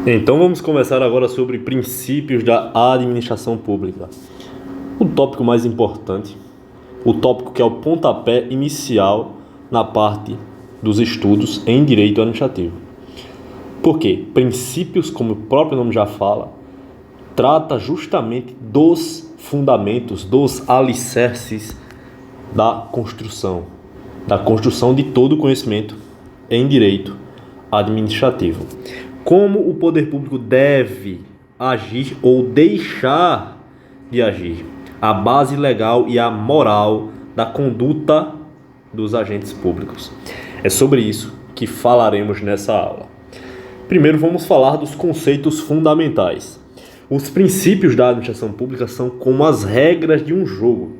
Então vamos conversar agora sobre princípios da administração pública. O tópico mais importante, o tópico que é o pontapé inicial na parte dos estudos em direito administrativo. Por quê? Princípios, como o próprio nome já fala, trata justamente dos fundamentos, dos alicerces da construção de todo o conhecimento em direito administrativo. Como o poder público deve agir ou deixar de agir, a base legal e a moral da conduta dos agentes públicos. É sobre isso que falaremos nessa aula. Primeiro vamos falar dos conceitos fundamentais. Os princípios da administração pública são como as regras de um jogo,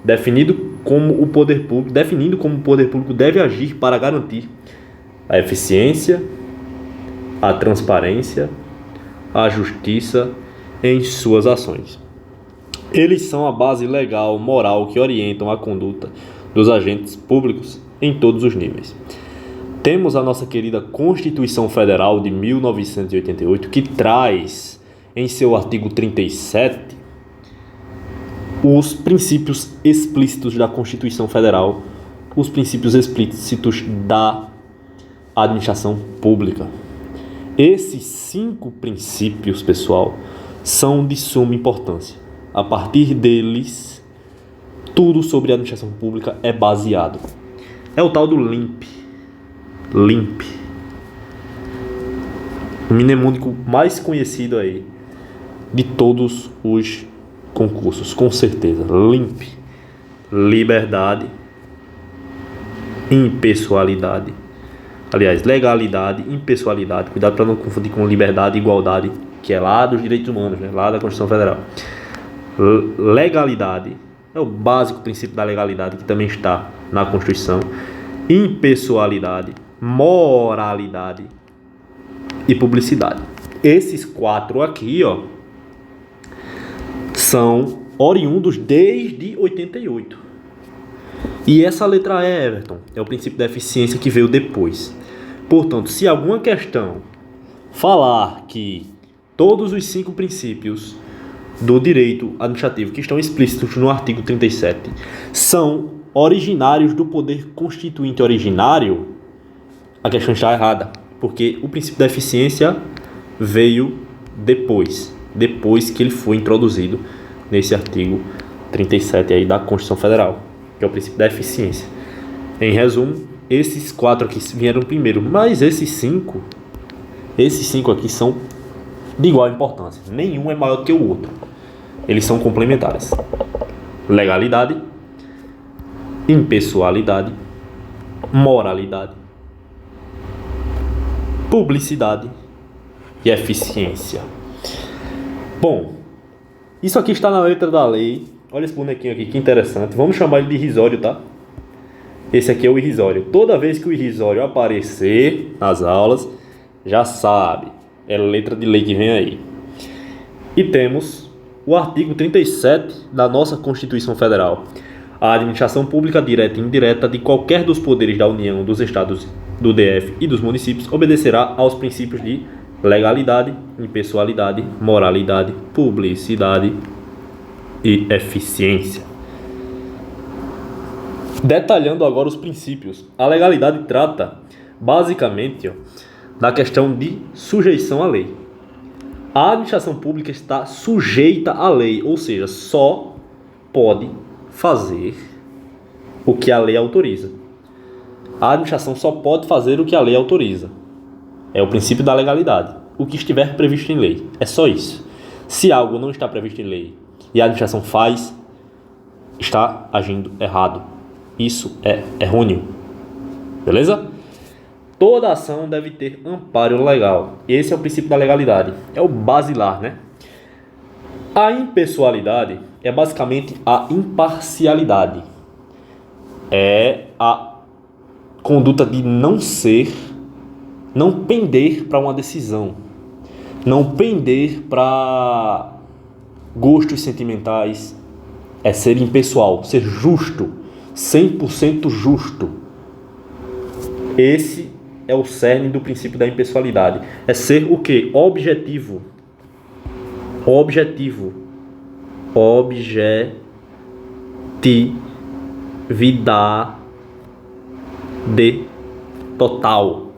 definindo como o poder público deve agir para garantir a eficiência, a transparência, a justiça em suas ações. Eles são a base legal, moral que orientam a conduta dos agentes públicos em todos os níveis. Temos a nossa querida Constituição Federal de 1988, que traz em seu artigo 37 os princípios explícitos da Constituição Federal, os princípios explícitos da administração pública. Esses 5 princípios, pessoal, são de suma importância. A partir deles, tudo sobre a administração pública é baseado. É o tal do LIMP. O mnemônico mais conhecido aí de todos os concursos, com certeza. LIMP. Liberdade, impessoalidade. Aliás, legalidade, impessoalidade. Cuidado para não confundir com liberdade e igualdade, que é lá dos direitos humanos, né? Lá da Constituição Federal. Legalidade é o básico princípio da legalidade, que também está na Constituição. Impessoalidade, moralidade e publicidade. Esses 4 aqui, são oriundos desde 88. E essa letra E, Everton, é o princípio da eficiência que veio depois. Portanto, se alguma questão falar que todos os 5 princípios do direito administrativo que estão explícitos no artigo 37 são originários do poder constituinte originário, a questão está errada, porque o princípio da eficiência veio depois que ele foi introduzido nesse artigo 37 aí da Constituição Federal, que é o princípio da eficiência. Em resumo, esses 4 aqui vieram primeiro, mas esses 5 aqui são de igual importância. Nenhum é maior do que o outro. Eles são complementares. Legalidade, impessoalidade, moralidade, publicidade e eficiência. Bom, isso aqui está na letra da lei. Olha esse bonequinho aqui, que interessante. Vamos chamar ele de irrisório, tá? Esse aqui é o irrisório. Toda vez que o irrisório aparecer nas aulas, já sabe, é letra de lei que vem aí. E temos o artigo 37 da nossa Constituição Federal. A administração pública direta e indireta de qualquer dos poderes da União, dos Estados, do DF e dos municípios obedecerá aos princípios de legalidade, impessoalidade, moralidade, publicidade e eficiência. Detalhando agora os princípios. A legalidade trata basicamente da questão de sujeição à lei. A administração pública está sujeita à lei, ou seja, só pode fazer o que a lei autoriza. A administração só pode fazer o que a lei autoriza. É o princípio da legalidade. O que estiver previsto em lei. É só isso. Se algo não está previsto em lei e a administração faz, está agindo errado. Isso é errôneo. Beleza? Toda ação deve ter amparo legal. Esse é o princípio da legalidade. É o basilar, né? A impessoalidade é basicamente a imparcialidade. É a conduta de não pender para uma decisão. Não pender para gostos sentimentais. É ser impessoal, ser justo. 100% justo. Esse é o cerne do princípio da impessoalidade. É ser o quê? Objetivo. Objetividade total.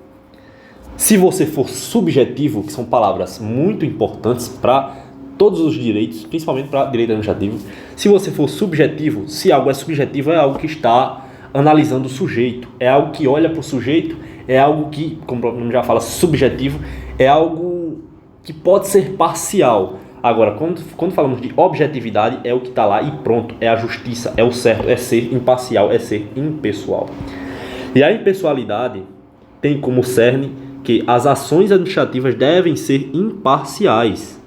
Se você for subjetivo, que são palavras muito importantes para todos os direitos, principalmente para direito administrativo, se você for subjetivo, se algo é subjetivo, é algo que está analisando o sujeito, é algo que olha para o sujeito, é algo que, como o nome já fala, subjetivo, é algo que pode ser parcial. Agora, quando falamos de objetividade, é o que está lá e pronto, é a justiça, é o certo, é ser imparcial, é ser impessoal. E a impessoalidade tem como cerne que as ações administrativas devem ser imparciais,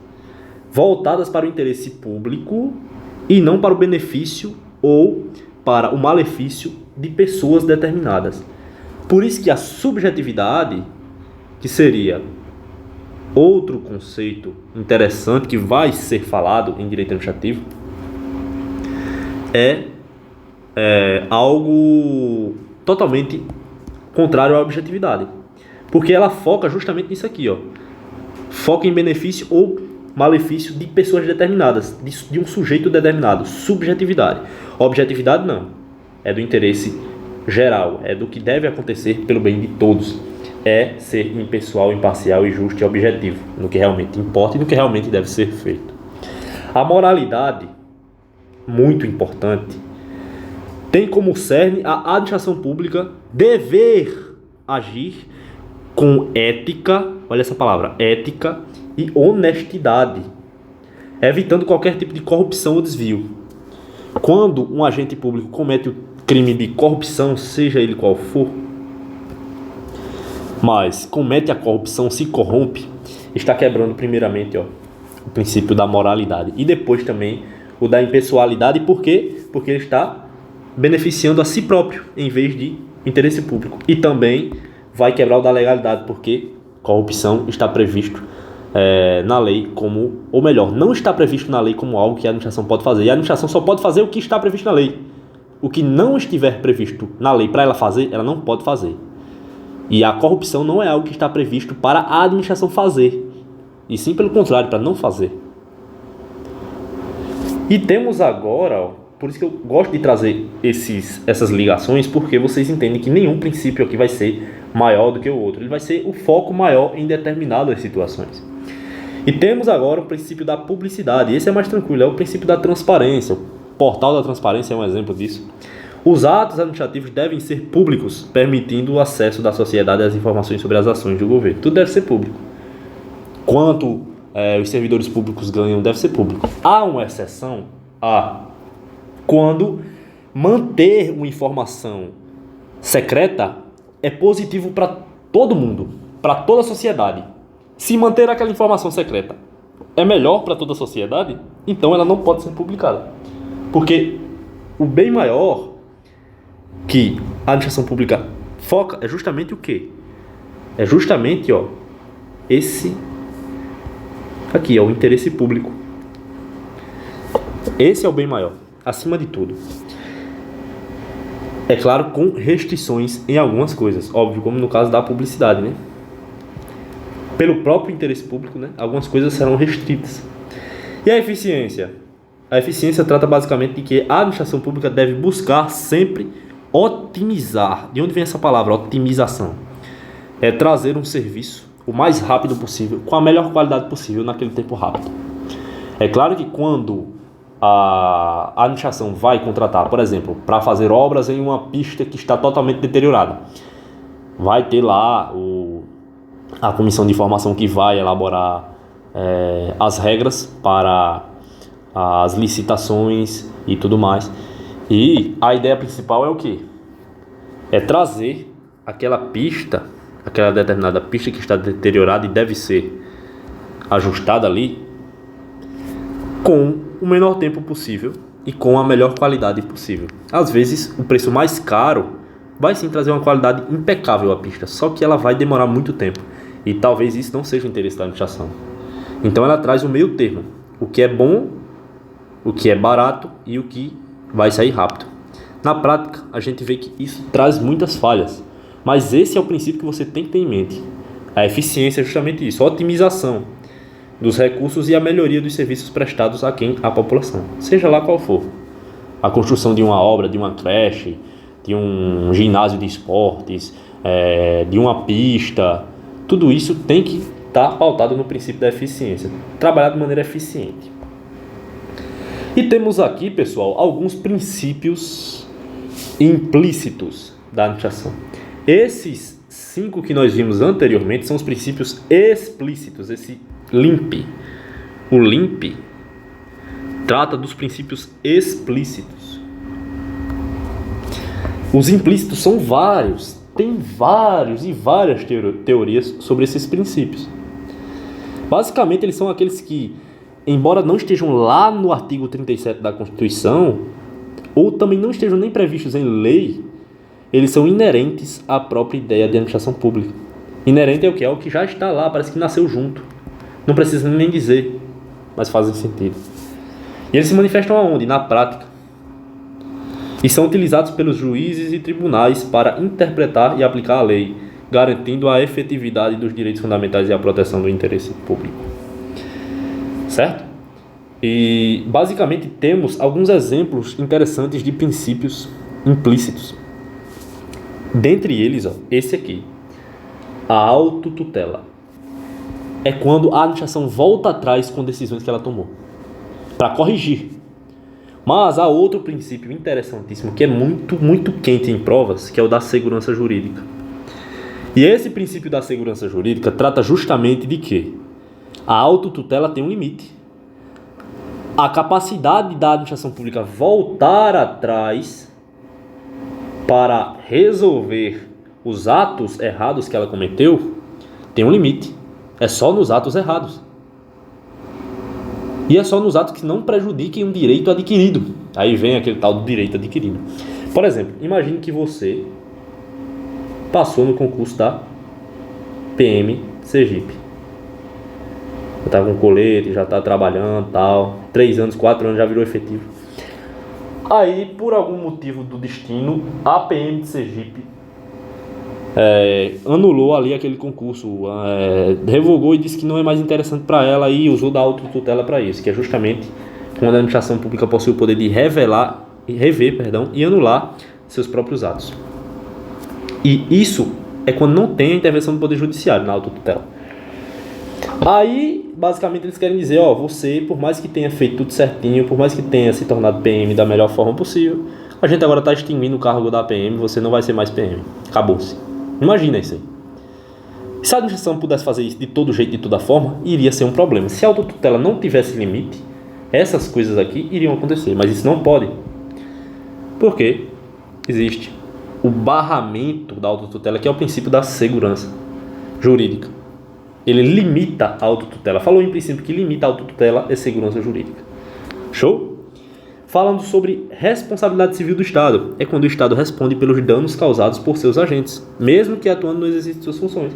voltadas para o interesse público e não para o benefício ou para o malefício de pessoas determinadas. Por isso que a subjetividade, que seria outro conceito interessante que vai ser falado em direito administrativo, é algo totalmente contrário à objetividade. Porque ela foca justamente nisso aqui, ó. Foca em benefício ou malefício de pessoas determinadas, de um sujeito determinado. Subjetividade. Objetividade não. É do interesse geral. É do que deve acontecer pelo bem de todos. É ser impessoal, imparcial e justo e objetivo. No que realmente importa e no que realmente deve ser feito. A moralidade, muito importante, tem como cerne a administração pública dever agir com ética, olha essa palavra, ética e honestidade, evitando qualquer tipo de corrupção ou desvio. Quando um agente público comete o crime de corrupção, seja ele qual for, mas comete a corrupção, se corrompe, está quebrando primeiramente o princípio da moralidade e depois também o da impessoalidade. Por quê? Porque ele está beneficiando a si próprio em vez de interesse público. E também vai quebrar o da legalidade, porque corrupção está previsto na lei como, ou melhor, não está previsto na lei como algo que a administração pode fazer. E a administração só pode fazer o que está previsto na lei. O que não estiver previsto na lei para ela fazer, ela não pode fazer. E a corrupção não é algo que está previsto para a administração fazer, e sim pelo contrário, para não fazer. E temos agora, por isso que eu gosto de trazer essas ligações, porque vocês entendem que nenhum princípio aqui vai ser maior do que o outro. Ele vai ser o foco maior em determinadas situações. E temos agora o princípio da publicidade. Esse é mais tranquilo, é o princípio da transparência. O portal da transparência é um exemplo disso. Os atos administrativos devem ser públicos, permitindo o acesso da sociedade às informações sobre as ações do governo. Tudo deve ser público. Quanto os servidores públicos ganham, deve ser público. Há uma exceção quando manter uma informação secreta é positivo para todo mundo, para toda a sociedade. Se manter aquela informação secreta é melhor para toda a sociedade, então ela não pode ser publicada. Porque o bem maior que a administração pública foca é justamente o quê? É justamente esse aqui, o interesse público. Esse é o bem maior, acima de tudo. É claro, com restrições em algumas coisas, óbvio, como no caso da publicidade, né? Pelo próprio interesse público, né? Algumas coisas serão restritas. E a eficiência? A eficiência trata basicamente de que a administração pública deve buscar sempre otimizar. De onde vem essa palavra, otimização? É trazer um serviço o mais rápido possível, com a melhor qualidade possível naquele tempo rápido. É claro que quando a administração vai contratar, por exemplo, para fazer obras em uma pista que está totalmente deteriorada, vai ter lá a comissão de informação que vai elaborar as regras para as licitações e tudo mais. E a ideia principal é o quê? É trazer aquela determinada pista que está deteriorada e deve ser ajustada ali com o menor tempo possível e com a melhor qualidade possível. Às vezes, o preço mais caro vai sim trazer uma qualidade impecável à pista, só que ela vai demorar muito tempo e talvez isso não seja o interesse da administração. Então ela traz o meio termo, o que é bom, o que é barato e o que vai sair rápido. Na prática, a gente vê que isso traz muitas falhas, Mas esse é o princípio que você tem que ter em mente. A eficiência é justamente isso, a otimização dos recursos e a melhoria dos serviços prestados à população, seja lá qual for. A construção de uma obra, de uma creche, de um ginásio de esportes, de uma pista, tudo isso tem que estar pautado no princípio da eficiência, trabalhar de maneira eficiente. E temos aqui, pessoal, alguns princípios implícitos da administração. Esses 5 que nós vimos anteriormente são os princípios explícitos, esse LIMP. O LIMP trata dos princípios explícitos. Os implícitos são vários, tem vários e várias teorias sobre esses princípios. Basicamente, eles são aqueles que, embora não estejam lá no artigo 37 da Constituição, ou também não estejam nem previstos em lei, eles são inerentes à própria ideia de administração pública. Inerente é o que? É o que já está lá, parece que nasceu junto. Não precisa nem dizer, mas fazem sentido. E eles se manifestam aonde? Na prática. E são utilizados pelos juízes e tribunais para interpretar e aplicar a lei, garantindo a efetividade dos direitos fundamentais e a proteção do interesse público. Certo? E basicamente temos alguns exemplos interessantes de princípios implícitos. Dentre eles, esse aqui, a autotutela. É quando a administração volta atrás com decisões que ela tomou, para corrigir. Mas há outro princípio interessantíssimo, que é muito, muito quente em provas, que é o da segurança jurídica. E esse princípio da segurança jurídica trata justamente de que a autotutela tem um limite. A capacidade da administração pública voltar atrás para resolver os atos errados que ela cometeu tem um limite. É só nos atos errados. E é só nos atos que não prejudiquem um direito adquirido. Aí vem aquele tal do direito adquirido. Por exemplo, imagine que você passou no concurso da PM Sergipe. Já está com colete, já está trabalhando, tal. 3 anos, 4 anos, já virou efetivo. Aí, por algum motivo do destino, a PM de Sergipe anulou ali aquele concurso, revogou e disse que não é mais interessante para ela e usou da autotutela para isso, que é justamente quando a administração pública possui o poder de rever e anular seus próprios atos. E isso é quando não tem a intervenção do Poder Judiciário na autotutela. Aí, basicamente, eles querem dizer, você, por mais que tenha feito tudo certinho, por mais que tenha se tornado PM da melhor forma possível, a gente agora está extinguindo o cargo da PM, você não vai ser mais PM. Acabou-se. Imagina isso aí. Se a administração pudesse fazer isso de todo jeito, de toda forma, iria ser um problema. Se a autotutela não tivesse limite, essas coisas aqui iriam acontecer, mas isso não pode. Porque existe o barramento da autotutela, que é o princípio da segurança jurídica. Ele limita a autotutela. Falou em princípio que limita a autotutela e segurança jurídica. Show? Falando sobre responsabilidade civil do Estado. É quando o Estado responde pelos danos causados por seus agentes, mesmo que atuando no exercício de suas funções.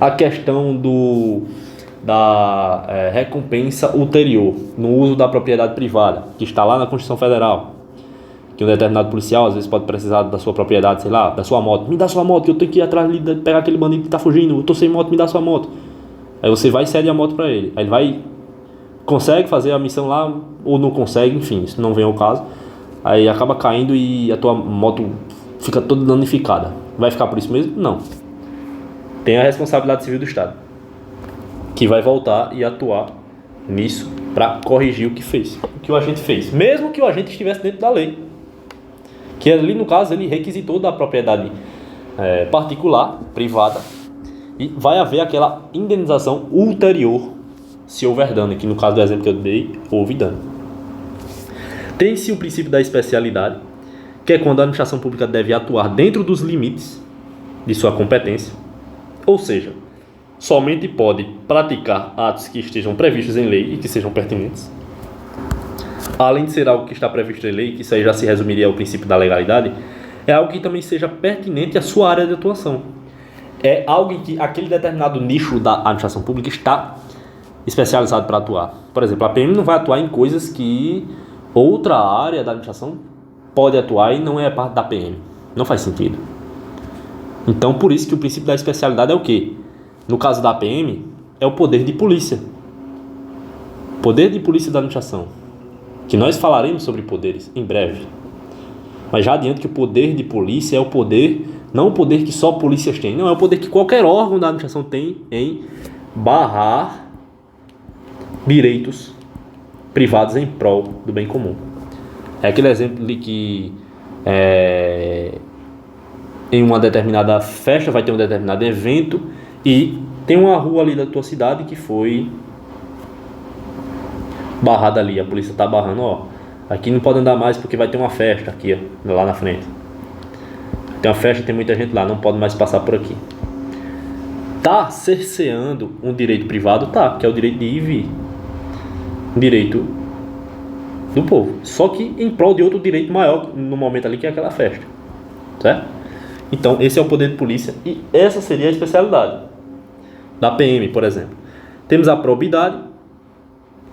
A questão da recompensa ulterior no uso da propriedade privada, que está lá na Constituição Federal. Que um determinado policial às vezes pode precisar da sua propriedade, sei lá, da sua moto. Me dá sua moto, que eu tenho que ir atrás de pegar aquele bandido que está fugindo. Eu estou sem moto, me dá sua moto. Aí você vai e cede a moto para ele. Aí ele consegue fazer a missão lá ou não consegue, enfim, isso não vem ao caso. Aí acaba caindo e a tua moto fica toda danificada. Vai ficar por isso mesmo? Não. Tem a responsabilidade civil do Estado, que vai voltar e atuar nisso para corrigir o que fez, o que o agente fez, mesmo que o agente estivesse dentro da lei. Que ali, no caso, ele requisitou da propriedade particular, privada, e vai haver aquela indenização ulterior se houver dano, que no caso do exemplo que eu dei, houve dano. Tem-se o princípio da especialidade, que é quando a administração pública deve atuar dentro dos limites de sua competência, ou seja, somente pode praticar atos que estejam previstos em lei e que sejam pertinentes. Além de ser algo que está previsto em lei, que isso aí já se resumiria ao princípio da legalidade, é algo que também seja pertinente à sua área de atuação. É algo em que aquele determinado nicho da administração pública está especializado para atuar. Por exemplo, a PM não vai atuar em coisas que outra área da administração pode atuar e não é parte da PM. Não faz sentido. Então, por isso que o princípio da especialidade é o quê? No caso da PM, é o poder de polícia. Poder de polícia da administração. Que nós falaremos sobre poderes em breve. Mas já adianto que o poder de polícia é o poder, não o poder que só polícias têm, não, é o poder que qualquer órgão da administração tem em barrar direitos privados em prol do bem comum. É aquele exemplo de que em uma determinada festa vai ter um determinado evento e tem uma rua ali da tua cidade que foi barrada ali, a polícia está barrando, ó, aqui não pode andar mais porque vai ter uma festa aqui, ó, lá na frente. Tem uma festa, tem muita gente lá, não pode mais passar por aqui. Tá cerceando um direito privado? Tá, que é o direito de ir e vir. Um direito do povo. Só que em prol de outro direito maior no momento ali, que é aquela festa. Certo? Então, esse é o poder de polícia e essa seria a especialidade da PM, por exemplo. Temos a probidade,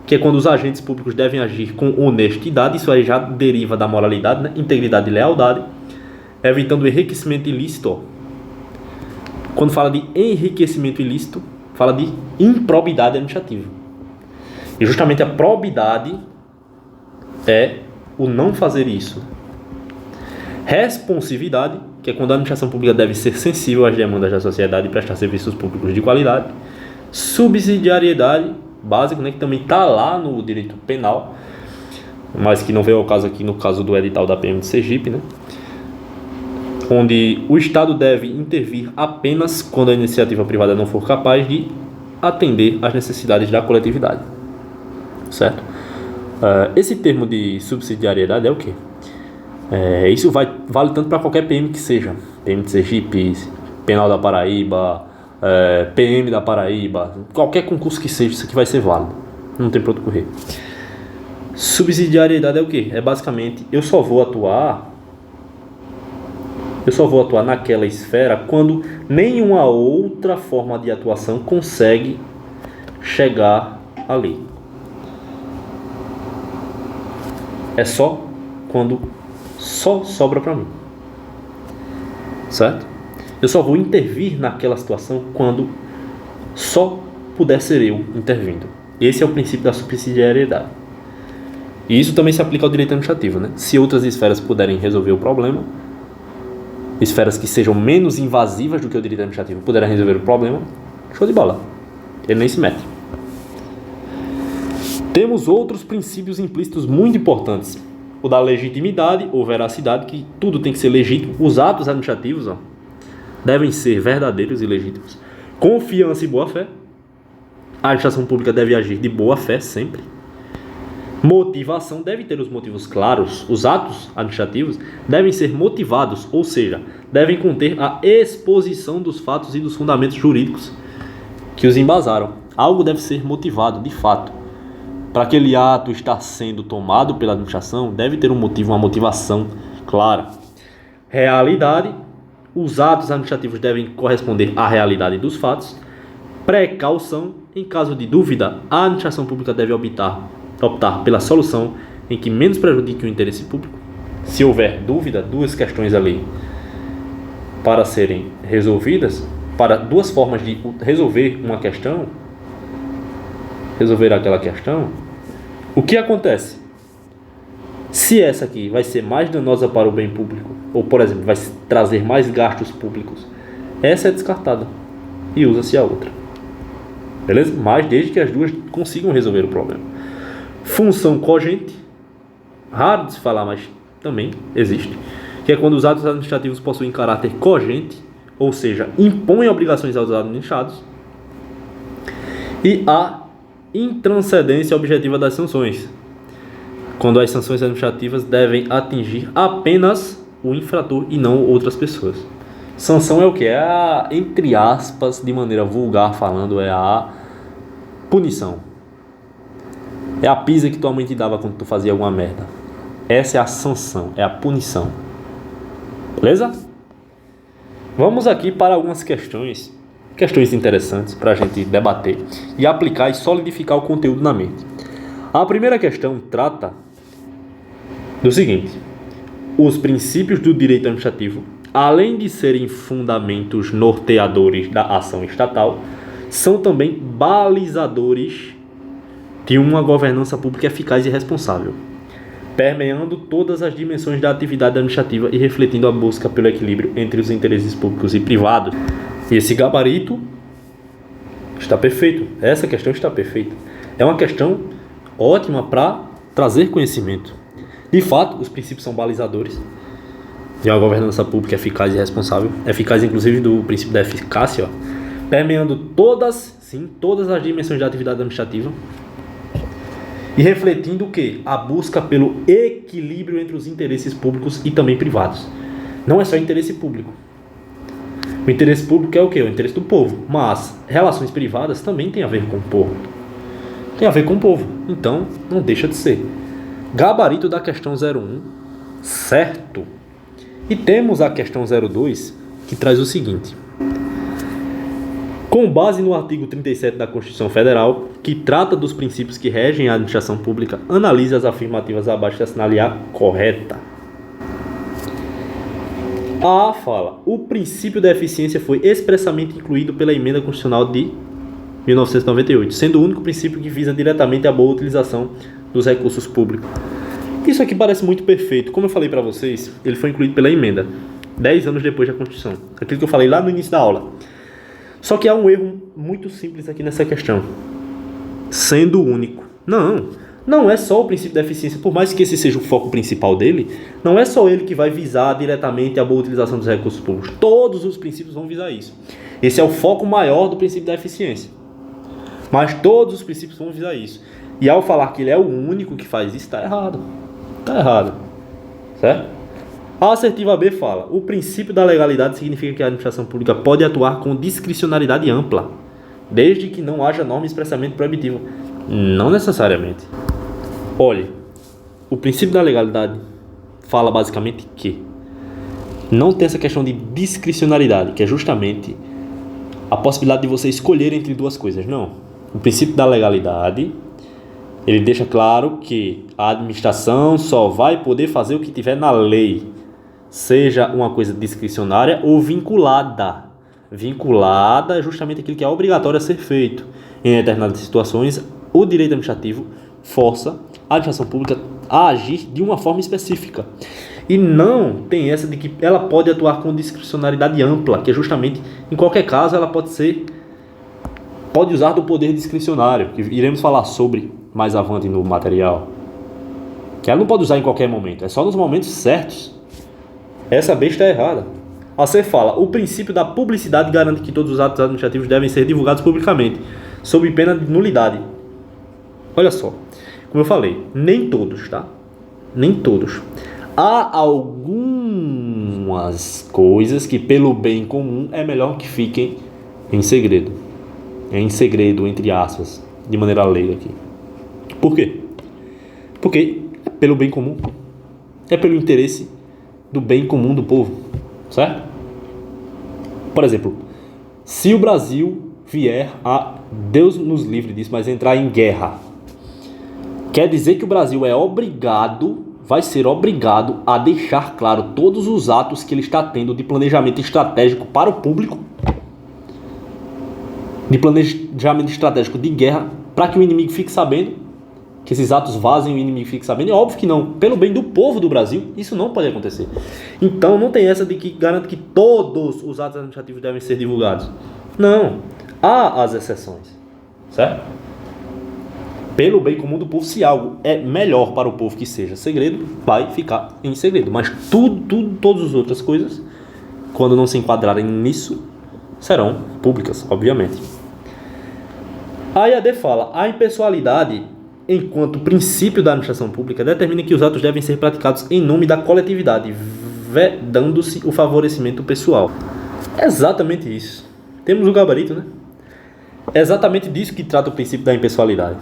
que é quando os agentes públicos devem agir com honestidade. Isso aí já deriva da moralidade, né? Integridade e lealdade, evitando o enriquecimento ilícito. Quando fala de enriquecimento ilícito, fala de improbidade administrativa. E justamente a probidade é o não fazer isso. Responsividade, que é quando a administração pública deve ser sensível às demandas da sociedade e prestar serviços públicos de qualidade. Subsidiariedade, básico, né, que também está lá no direito penal, mas que não veio ao caso aqui no caso do edital da PM de Sergipe, né, onde o Estado deve intervir apenas quando a iniciativa privada não for capaz de atender às necessidades da coletividade. Certo? Esse termo de subsidiariedade é o quê? Isso vale tanto para qualquer PM que seja. PM de Sergipe, Penal da Paraíba, PM da Paraíba, qualquer concurso que seja, isso aqui vai ser válido. Não tem para onde correr. Subsidiariedade é o quê? É basicamente, eu só vou atuar naquela esfera quando nenhuma outra forma de atuação consegue chegar ali. É só quando só sobra para mim. Certo? Eu só vou intervir naquela situação quando só puder ser eu intervindo. Esse é o princípio da subsidiariedade. E isso também se aplica ao direito administrativo, né? Se outras esferas puderem resolver o problema, esferas que sejam menos invasivas do que o direito administrativo puderem resolver o problema, show de bola. Ele nem se mete. Temos outros princípios implícitos muito importantes. O da legitimidade ou veracidade, que tudo tem que ser legítimo. Os atos administrativos, devem ser verdadeiros e legítimos. Confiança e boa-fé. A administração pública deve agir de boa-fé sempre. Motivação, deve ter os motivos claros. Os atos administrativos devem ser motivados, ou seja, devem conter a exposição dos fatos e dos fundamentos jurídicos que os embasaram. Algo deve ser motivado, de fato. Para aquele ato estar sendo tomado pela administração, deve ter um motivo, uma motivação clara. Realidade, os atos administrativos devem corresponder à realidade dos fatos. Precaução, em caso de dúvida, a administração pública deve optar pela solução em que menos prejudique o interesse público. Se houver dúvida, duas questões ali para serem resolvidas, para duas formas de resolver uma questão, resolver aquela questão, o que acontece? Se essa aqui vai ser mais danosa para o bem público, ou, por exemplo, vai trazer mais gastos públicos, essa é descartada e usa-se a outra. Beleza? Mas desde que as duas consigam resolver o problema. Função cogente, raro de se falar, mas também existe, que é quando os atos administrativos possuem caráter cogente, ou seja, impõem obrigações aos administrados, e a intranscendência objetiva das sanções, quando as sanções administrativas devem atingir apenas o infrator e não outras pessoas. Sanção é o que? É a, entre aspas, de maneira vulgar falando, é a punição. É a pisa que tua mãe te dava quando tu fazia alguma merda. Essa é a sanção, é a punição. Beleza? Vamos aqui para algumas questões interessantes para a gente debater e aplicar e solidificar o conteúdo na mente. A primeira questão trata do seguinte: os princípios do direito administrativo além de serem fundamentos norteadores da ação estatal, são também balizadores de uma governança pública eficaz e responsável, permeando todas as dimensões da atividade administrativa e refletindo a busca pelo equilíbrio entre os interesses públicos e privados. E esse gabarito está perfeito, essa questão está perfeita. É uma questão ótima para trazer conhecimento. De fato, os princípios são balizadores de uma governança pública eficaz e responsável, eficaz inclusive do princípio da eficácia, permeando todas as dimensões da atividade administrativa e refletindo o quê? A busca pelo equilíbrio entre os interesses públicos e também privados. Não é só interesse público. O interesse público é o quê? O interesse do povo, mas relações privadas também tem a ver com o povo. Tem a ver com o povo, então não deixa de ser. Gabarito da questão 01, certo? E temos a questão 02, que traz o seguinte: com base no artigo 37 da Constituição Federal, que trata dos princípios que regem a administração pública, analise as afirmativas abaixo e assinale a correta. A A fala: o princípio da eficiência foi expressamente incluído pela emenda constitucional de 1998, sendo o único princípio que visa diretamente a boa utilização dos recursos públicos. Isso aqui parece muito perfeito. Como eu falei para vocês, ele foi incluído pela emenda 10 anos depois da Constituição. Aquilo que eu falei lá no início da aula. Só que há um erro muito simples aqui nessa questão. Sendo único. Não é só o princípio da eficiência. Por mais que esse seja o foco principal dele, não é só ele que vai visar diretamente a boa utilização dos recursos públicos. Todos os princípios vão visar isso. Esse é o foco maior do princípio da eficiência. Mas todos os princípios vão visar isso. E ao falar que ele é o único que faz isso, está errado. Está errado. Certo? A assertiva B fala: o princípio da legalidade significa que a administração pública pode atuar com discricionariedade ampla, desde que não haja norma expressamente proibitiva. Não necessariamente. Olhe, o princípio da legalidade fala basicamente que não tem essa questão de discricionariedade, que é justamente a possibilidade de você escolher entre duas coisas. Não. O princípio da legalidade, ele deixa claro que a administração só vai poder fazer o que tiver na lei, seja uma coisa discricionária ou vinculada. Vinculada é justamente aquilo que é obrigatório a ser feito. Em determinadas situações, o direito administrativo força a administração pública a agir de uma forma específica. E não tem essa de que ela pode atuar com discricionariedade ampla, que é justamente, em qualquer caso, ela pode usar do poder discricionário, que iremos falar sobre mais avante no material. Que ela não pode usar em qualquer momento, é só nos momentos certos. Essa B está errada. A C fala: o princípio da publicidade garante que todos os atos administrativos devem ser divulgados publicamente, sob pena de nulidade. Olha só, como eu falei, nem todos, tá? Nem todos. Há algumas coisas que, pelo bem comum, é melhor que fiquem em segredo. Em segredo, entre aspas, de maneira leiga aqui. Por quê? Porque é pelo bem comum. É pelo interesse do bem comum do povo, certo? Por exemplo, se o Brasil vier a, Deus nos livre disso, mas entrar em guerra, quer dizer que o Brasil vai ser obrigado a deixar claro todos os atos que ele está tendo de planejamento estratégico para o público, de planejamento estratégico de guerra, para que o inimigo fique sabendo, que esses atos vazem, o inimigo fique sabendo. É óbvio que não. Pelo bem do povo do Brasil, isso não pode acontecer. Então não tem essa de que garante que todos os atos administrativos devem ser divulgados. Não. Há as exceções, certo? Pelo bem comum do povo, se algo é melhor para o povo que seja segredo, vai ficar em segredo. Mas todas as outras coisas, quando não se enquadrarem nisso, serão públicas, obviamente. A D fala: a impessoalidade, enquanto princípio da administração pública, determina que os atos devem ser praticados em nome da coletividade, vedando-se o favorecimento pessoal. É exatamente isso. Temos o gabarito, né? É exatamente disso que trata o princípio da impessoalidade.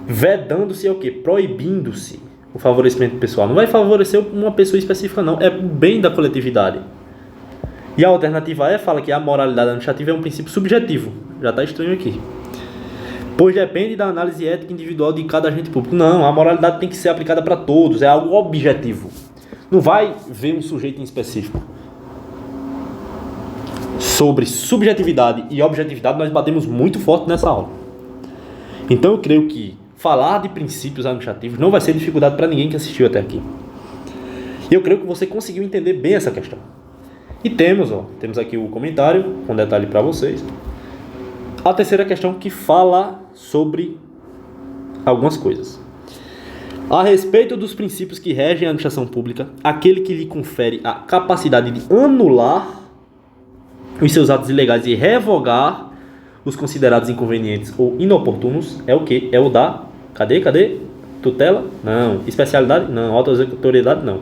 Vedando-se é o quê? Proibindo-se o favorecimento pessoal. Não vai favorecer uma pessoa específica, não. É o bem da coletividade. E a alternativa E fala que a moralidade administrativa é um princípio subjetivo. Já está estranho aqui. Pois depende da análise ética individual de cada agente público. Não, a moralidade tem que ser aplicada para todos. É algo objetivo. Não vai ver um sujeito em específico. sobre subjetividade e objetividade, nós batemos muito forte nessa aula. Então eu creio que falar de princípios administrativos não vai ser dificuldade para ninguém que assistiu até aqui. E eu creio que você conseguiu entender bem essa questão. E temos aqui o comentário com detalhe para vocês. A terceira questão que fala sobre algumas coisas. A respeito dos princípios que regem a administração pública, aquele que lhe confere a capacidade de anular os seus atos ilegais e revogar os considerados inconvenientes ou inoportunos é o quê? É o da... Cadê? Tutela? Não. Especialidade? Não. Autoexecutoriedade? Não.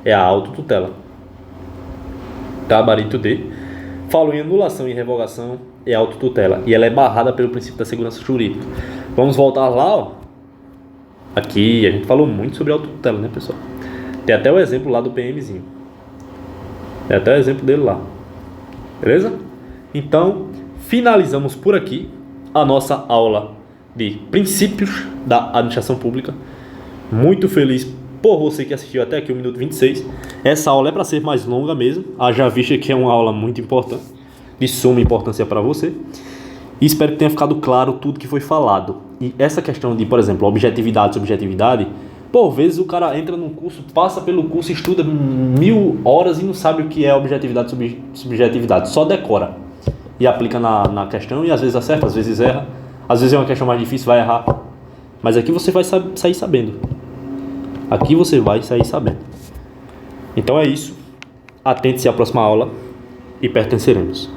É a autotutela. Gabarito D. Falo em anulação e revogação, é autotutela. E ela é barrada pelo princípio da segurança jurídica. Vamos voltar lá, ó. Aqui a gente falou muito sobre autotutela, né, pessoal? Tem até o exemplo lá do PMzinho. Tem até o exemplo dele lá. Beleza? Então, finalizamos por aqui a nossa aula de princípios da administração pública. Muito feliz por você que assistiu até aqui o minuto 26. Essa aula é para ser mais longa mesmo. Haja vista que é uma aula muito importante, de suma importância para você. E espero que tenha ficado claro tudo que foi falado. E essa questão de, por exemplo, objetividade, subjetividade, por vezes o cara entra num curso, passa pelo curso, estuda 1000 horas e não sabe o que é objetividade e subjetividade. Só decora e aplica na questão e às vezes acerta, às vezes erra. Às vezes é uma questão mais difícil, vai errar. Mas aqui você vai sair sabendo. Aqui você vai sair sabendo. Então é isso. Atente-se à próxima aula e pertenceremos.